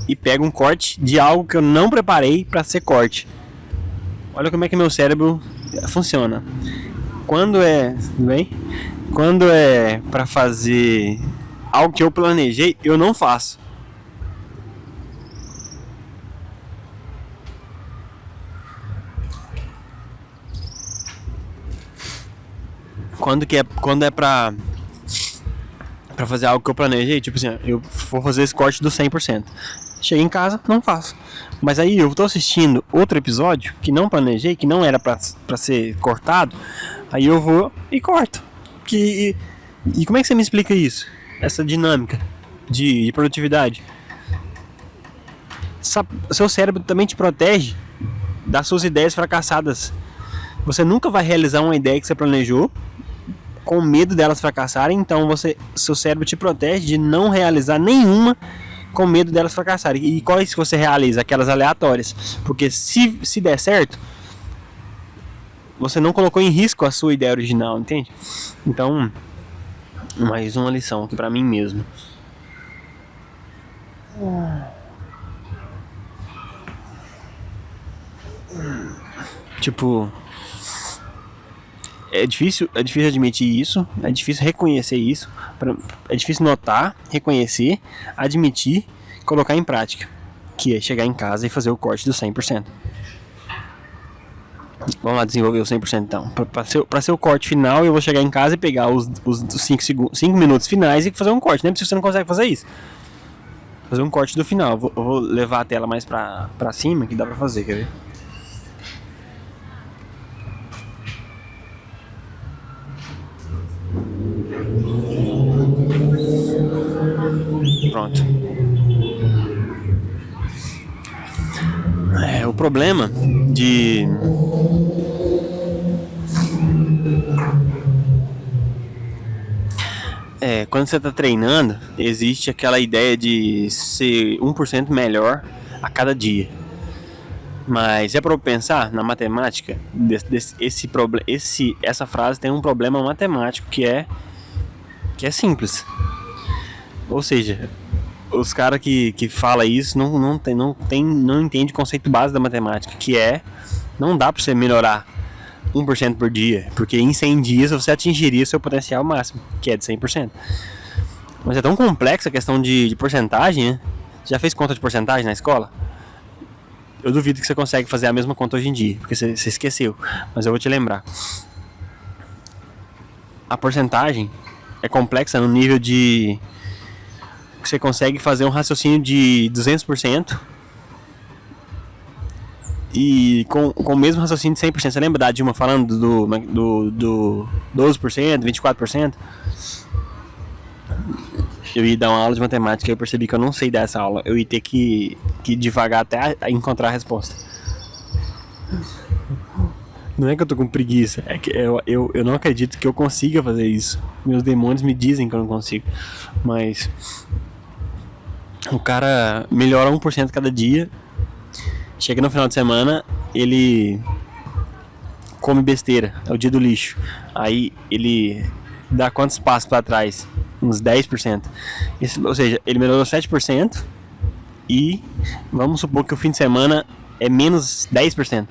e pego um corte de algo que eu não preparei pra ser corte. Olha como é que meu cérebro funciona. Quando é pra fazer algo que eu planejei, eu não faço. Quando é pra fazer algo que eu planejei, tipo assim, eu vou fazer esse corte do 100%. Cheguei em casa, não faço. Mas aí eu tô assistindo outro episódio que não planejei, que não era pra ser cortado. Aí eu vou e corto. E como é que você me explica isso? Essa dinâmica de produtividade. Seu cérebro também te protege das suas ideias fracassadas. Você nunca vai realizar uma ideia que você planejou com medo delas fracassarem. Então seu cérebro te protege de não realizar nenhuma com medo delas fracassarem. E quais que você realiza? Aquelas aleatórias. Porque se der certo, você não colocou em risco a sua ideia original, entende? Então, mais uma lição aqui pra mim mesmo. Tipo, é difícil admitir isso, é difícil reconhecer isso, é difícil notar, reconhecer, admitir, colocar em prática, que é chegar em casa e fazer o corte do 100%. Vamos lá desenvolver o 100% então. Para ser o corte final, eu vou chegar em casa e pegar os 5 minutos finais e fazer um corte. Nem se você não consegue fazer isso. Fazer um corte do final. Eu vou levar a tela mais pra cima, que dá pra fazer, quer ver? Pronto. O problema de quando você está treinando, existe aquela ideia de ser 1% melhor a cada dia. Mas é para eu pensar na matemática, essa frase tem um problema matemático que é simples. Ou seja, os caras que falam isso não entende o conceito base da matemática, que não dá para você melhorar 1% por dia, porque em 100 dias você atingiria seu potencial máximo, que é de 100%. Mas é tão complexa a questão de porcentagem, né? Já fez conta de porcentagem na escola? Eu duvido que você consegue fazer a mesma conta hoje em dia, porque você esqueceu, mas eu vou te lembrar. A porcentagem é complexa no nível de que você consegue fazer um raciocínio de 200% e com o mesmo raciocínio de 100%. Você lembra da Dilma falando do 12%, 24%? Eu ia dar uma aula de matemática e eu percebi que eu não sei dar essa aula. Eu ia ter que devagar até encontrar a resposta. Não é que eu tô com preguiça, é que eu não acredito que eu consiga fazer isso. Meus demônios me dizem que eu não consigo. Mas o cara melhora 1% cada dia. Chega no final de semana, ele come besteira, é o dia do lixo. Aí ele dá quantos passos para trás? Uns 10%. Ou seja, ele melhorou 7% e vamos supor que o fim de semana é menos 10%.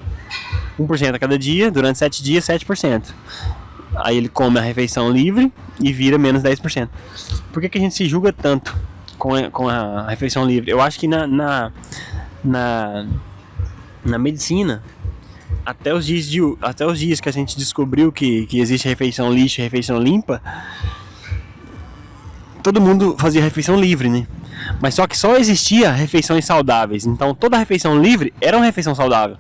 1% a cada dia, durante 7 dias, 7%. Aí ele come a refeição livre e vira menos 10%. Por que a gente se julga tanto com a refeição livre? Eu acho que na medicina, até os dias que a gente descobriu que existe refeição lixo e refeição limpa, todo mundo fazia refeição livre, né? Mas só que só existia refeições saudáveis. Então toda refeição livre era uma refeição saudável,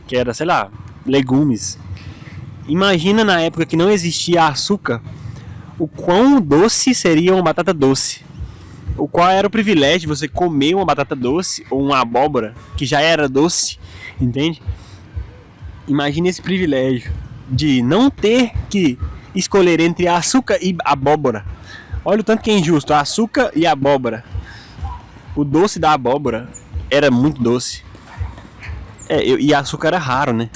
que era, sei lá, legumes. Imagina na época que não existia açúcar, o quão doce seria uma batata doce. Qual era o privilégio de você comer uma batata doce ou uma abóbora que já era doce, entende? Imagine esse privilégio de não ter que escolher entre açúcar e abóbora. Olha o tanto que é injusto, açúcar e abóbora. O doce da abóbora era muito doce. E açúcar era raro, né?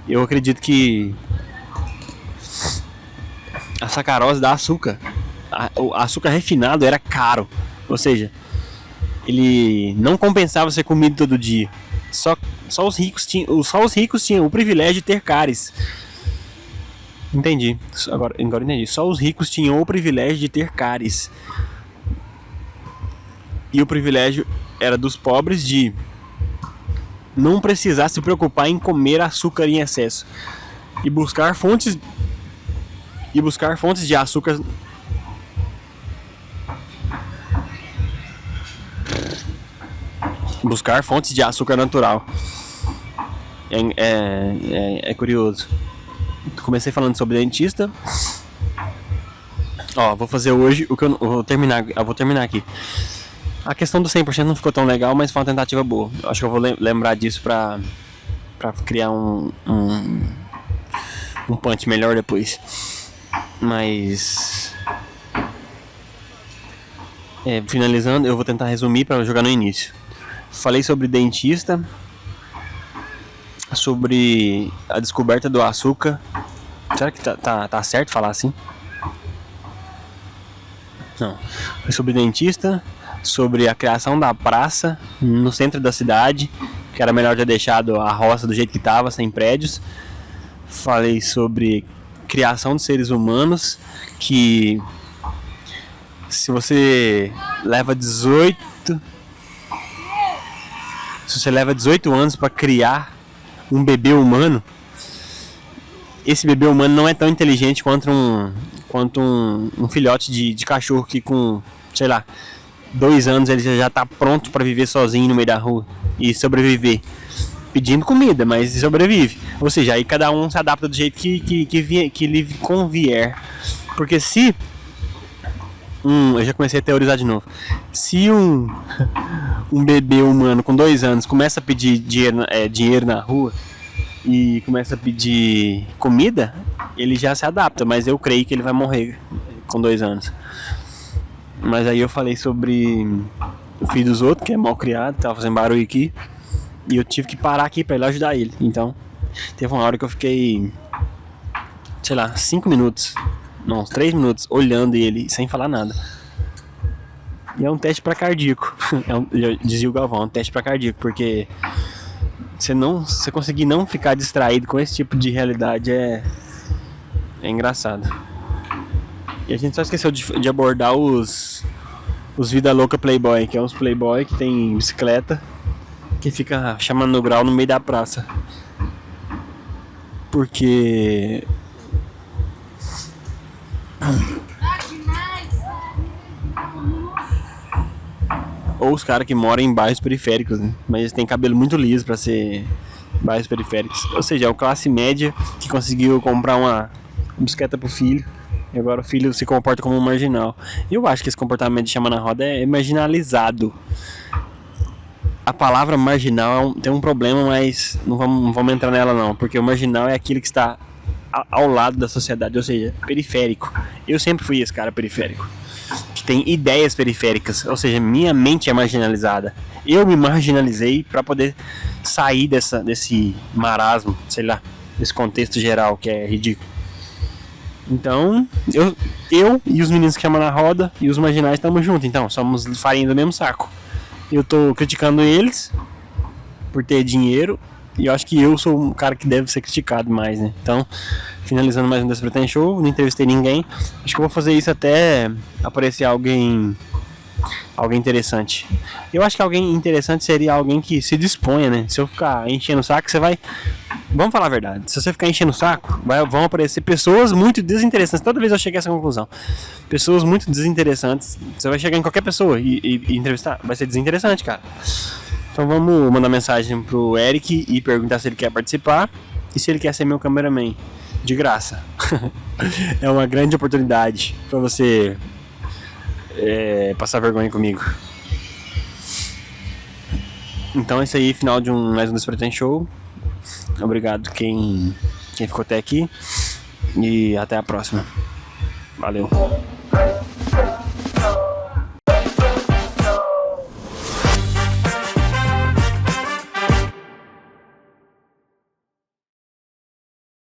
Eu acredito que a sacarose dá açúcar. O açúcar refinado era caro. Ou seja, ele não compensava ser comido todo dia. Só os ricos tinham o privilégio de ter cáries. Entendi. Agora entendi. Só os ricos tinham o privilégio de ter cáries. E o privilégio era dos pobres de não precisar se preocupar em comer açúcar em excesso. E buscar fontes de açúcar. Buscar fontes de açúcar natural. É curioso. Comecei falando sobre dentista. Vou fazer hoje o que eu vou terminar. Eu vou terminar aqui. A questão do 100% não ficou tão legal, mas foi uma tentativa boa. Eu acho que eu vou lembrar disso pra criar um punch melhor depois. Mas finalizando, eu vou tentar resumir pra jogar no início. Falei sobre dentista, sobre a descoberta do açúcar. Será que tá certo falar assim? Não. Foi sobre dentista, sobre a criação da praça no centro da cidade, que era melhor ter deixado a roça do jeito que estava, sem prédios. Falei sobre criação de seres humanos, que se você leva 18 anos para criar um bebê humano, esse bebê humano não é tão inteligente quanto um filhote de cachorro que com, sei lá, 2 anos ele já tá pronto para viver sozinho no meio da rua e sobreviver, pedindo comida, mas sobrevive. Ou seja, aí cada um se adapta do jeito que lhe convier. Porque se eu já comecei a teorizar de novo. Se um bebê humano com 2 anos começa a pedir dinheiro na rua e começa a pedir comida, ele já se adapta, mas eu creio que ele vai morrer com 2 anos. Mas aí eu falei sobre o filho dos outros, que é mal criado, tava fazendo barulho aqui, e eu tive que parar aqui pra ir lá ajudar ele. Então, teve uma hora que eu fiquei, sei lá, 5 minutos, não, uns 3 minutos, olhando ele, sem falar nada. E é um teste pra cardíaco, dizia o Galvão, é um teste pra cardíaco, porque você conseguir não ficar distraído com esse tipo de realidade é engraçado. E a gente só esqueceu de abordar os vida louca playboy, que é uns playboy que tem bicicleta, que fica chamando no grau no meio da praça. Porque ou os caras que moram em bairros periféricos, né? Mas eles têm cabelo muito liso pra ser bairros periféricos. Ou seja, é uma classe média que conseguiu comprar uma bicicleta pro filho. E agora o filho se comporta como um marginal. Eu acho que esse comportamento de chamar na roda é marginalizado. A palavra marginal tem um problema, mas não vamos entrar nela não. Porque o marginal é aquele que está ao lado da sociedade, ou seja, periférico. Eu sempre fui esse cara periférico, que tem ideias periféricas, ou seja, minha mente é marginalizada. Eu me marginalizei para poder sair desse marasmo, sei lá, desse contexto geral que é ridículo. Então, eu e os meninos que chamam na roda e os marginais estamos juntos, então, somos farinha do mesmo saco. Eu tô criticando eles por ter dinheiro e eu acho que eu sou um cara que deve ser criticado mais, né? Então, finalizando mais um Despretém Show, não entrevistei ninguém, acho que eu vou fazer isso até aparecer alguém interessante. Eu acho que alguém interessante seria alguém que se disponha, né? Se eu ficar enchendo o saco, você vai... Vamos falar a verdade. Se você ficar enchendo o saco, vão aparecer pessoas muito desinteressantes. Toda vez eu cheguei a essa conclusão. Pessoas muito desinteressantes. Você vai chegar em qualquer pessoa e entrevistar. Vai ser desinteressante, cara. Então vamos mandar mensagem pro Eric e perguntar se ele quer participar e se ele quer ser meu cameraman. De graça. É uma grande oportunidade pra você passar vergonha comigo. Então é isso aí, final de mais um Despertante Show. Obrigado quem ficou até aqui. E até a próxima. Valeu.